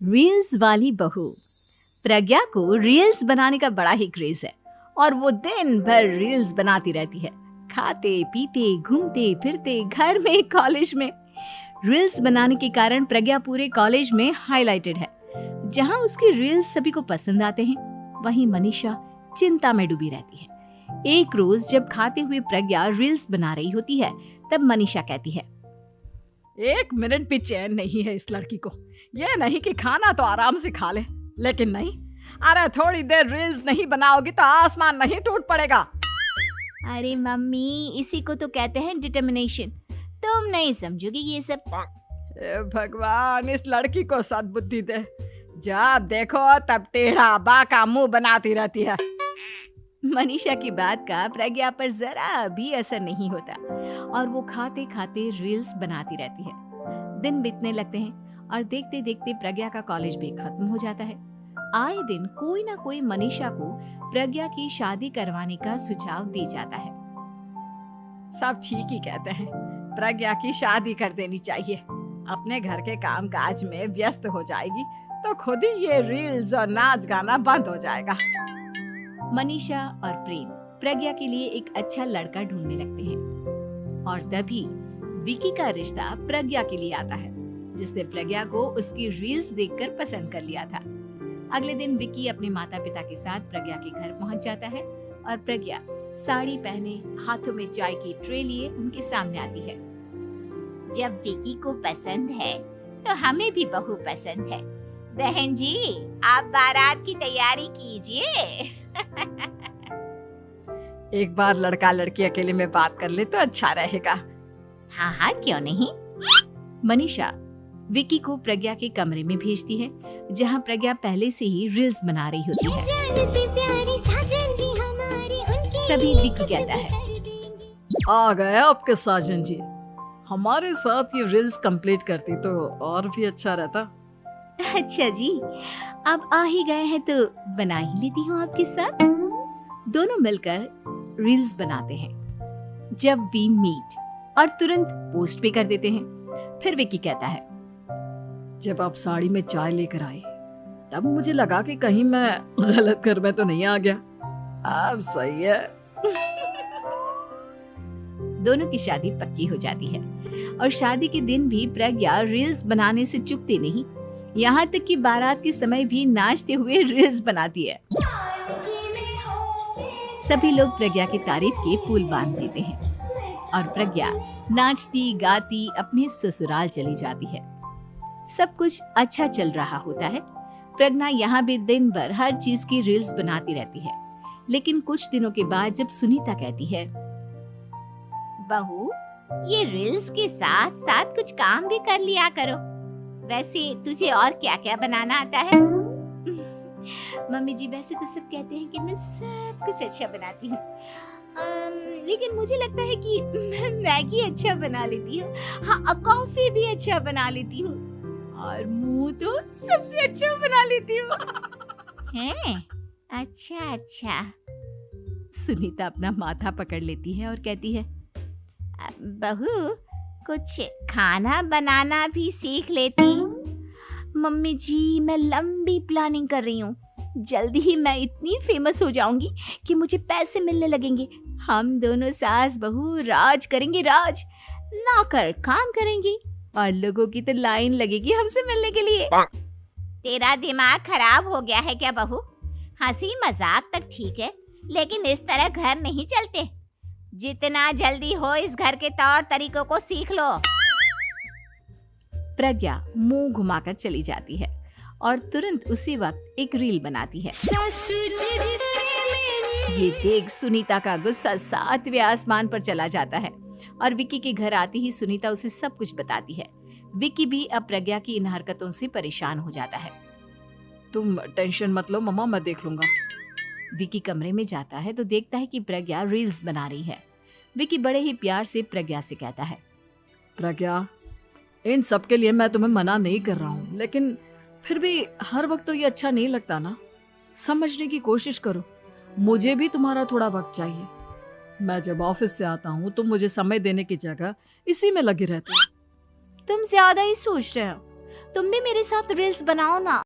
Reels वाली बहू। प्रज्ञा को रील्स बनाने का बड़ा ही क्रेज है और वो दिन भर रील्स बनाती रहती है। खाते पीते घूमते फिरते घर में कॉलेज में रील्स बनाने के कारण प्रज्ञा पूरे कॉलेज में हाईलाइटेड है। जहां उसकी रील्स सभी को पसंद आते हैं, वहीं मनीषा चिंता में डूबी रहती है। एक रोज जब खाते हुए प्रज्ञा रील्स बना रही होती है, तब मनीषा कहती है, 1 मिनट भी चैन नहीं है इस लड़की को। ये नहीं कि खाना तो आराम से खा ले, लेकिन नहीं, अरे थोड़ी देर रील्स नहीं बनाओगी तो आसमान नहीं टूट पड़ेगा। अरे मम्मी, इसी को तो कहते हैं डिटर्मिनेशन। तुम नहीं समझोगी ये सब। हे भगवान, इस लड़की को सद्बुद्धि दे। जब देखो तब टेढ़ा बाका मुंह बनाती रहती है। मनीषा की बात का प्रज्ञा पर जरा भी असर नहीं होता और वो खाते खाते रील्स बनाती रहती है। दिन बीतने लगते हैं और देखते देखते प्रज्ञा का कॉलेज भी खत्म हो जाता है। आए दिन कोई ना कोई मनीषा को प्रज्ञा की शादी करवाने का सुझाव दे जाता है। सब ठीक ही कहते हैं, प्रज्ञा की शादी कर देनी चाहिए। अपने घर के काम काज में व्यस्त हो जाएगी तो खुद ही ये रील्स और नाच गाना बंद हो जाएगा। मनीषा और प्रेम प्रज्ञा के लिए एक अच्छा लड़का ढूंढने लगते हैं और तभी विकी का रिश्ता प्रज्ञा के लिए आता है, जिसने प्रज्ञा को उसकी रील्स देखकर पसंद कर लिया था। अगले दिन विकी अपने माता पिता के साथ प्रज्ञा के घर पहुंच जाता है और प्रज्ञा साड़ी पहने हाथों में चाय की ट्रे लिए उनके सामने आती है। जब विकी को पसंद है तो हमें भी बहू पसंद है। बहन जी, आप बारात की तैयारी कीजिए। एक बार लड़का लड़की अकेले में बात कर ले तो अच्छा रहेगा। हाँ हाँ, क्यों नहीं। मनीषा विकी को प्रज्ञा के कमरे में भेजती है, जहां प्रज्ञा पहले से ही रील्स बना रही होती है। तभी विकी कहता है, आ गए आपके साजन जी। हमारे साथ ये रील्स कंप्लीट करती तो और भी अच्छा रहता। अच्छा जी, अब आ ही गए हैं तो बना ही लेती हूँ आपके साथ। दोनों मिलकर रील्स बनाते हैं। जब वी मीट और तुरंत पोस्ट भी कर देते हैं। फिर विकी कहता है, जब आप साड़ी में चाय लेकर आए तब मुझे लगा कि कहीं मैं गलत घर में तो नहीं आ गया। अब सही है। दोनों की शादी पक्की हो जाती है और शादी के दिन भी प्रज्ञा रील्स बनाने से चूकती नहीं। यहाँ तक कि बारात के समय भी नाचते हुए रील्स बनाती है। सभी लोग प्रज्ञा की तारीफ के पुल बांध देते हैं और प्रज्ञा नाचती गाती अपने ससुराल चली जाती है। सब कुछ अच्छा चल रहा होता है। प्रज्ञा यहाँ भी दिन भर हर चीज की रील्स बनाती रहती है। लेकिन कुछ दिनों के बाद जब सुनीता कहती है, बहू, ये रील्स के साथ साथ कुछ काम भी कर लिया करो। वैसे तुझे और क्या क्या बनाना आता है? मम्मी जी, वैसे तो सब कहते हैं कि मैं सब कुछ अच्छा बनाती हूँ, लेकिन मुझे लगता है कि मैं मैगी अच्छा बना लेती हूँ। हाँ, कॉफी भी अच्छा बना लेती हूँ और मुंह तो सबसे अच्छा बना लेती हूँ। हैं? अच्छा अच्छा। सुनीता अपना माथा पकड़ लेती है और कहती है, बहू, कुछ खाना बनाना भी सीख लेती। मम्मी जी, मैं लंबी प्लानिंग कर रही हूँ। जल्दी ही मैं इतनी फेमस हो जाऊंगी कि मुझे पैसे मिलने लगेंगे। हम दोनों सास बहू राज करेंगे, राज। नौकर काम करेंगे और लोगों की तो लाइन लगेगी हमसे मिलने के लिए। तेरा दिमाग खराब हो गया है क्या बहू? हंसी मजाक तक ठीक है, लेकिन इस तरह घर नहीं चलते। जितना जल्दी हो इस घर के तौर तरीकों को सीख लो। प्रज्ञा मुंह घुमाकर चली जाती है और तुरंत उसी वक्त एक रील बनाती है। ये देख सुनीता का गुस्सा 7वें आसमान पर चला जाता है और विकी के घर आती ही सुनीता उसे सब कुछ बताती है। विकी भी अब प्रज्ञा की इन हरकतों से परेशान हो जाता है। तुम टेंशन मत लो मम्मा, मैं देख लूंगा। विकी कमरे में जाता है तो देखता है कि प्रज्ञा रील्स बना रही है। विकी बड़े ही प्यार से प्रज्ञा से कहता है, प्रज्ञा, इन सब के लिए मैं तुम्हें मना नहीं कर रहा हूँ, लेकिन फिर भी हर वक्त तो ये अच्छा नहीं लगता ना। समझने की कोशिश करो, मुझे भी तुम्हारा थोड़ा वक्त चाहिए। मैं जब ऑफिस से आता हूँ तो मुझे समय देने की जगह इसी में लगी रहती है। तुम ज्यादा ही सोच रहे हो। तुम भी मेरे साथ रील्स बनाओ ना।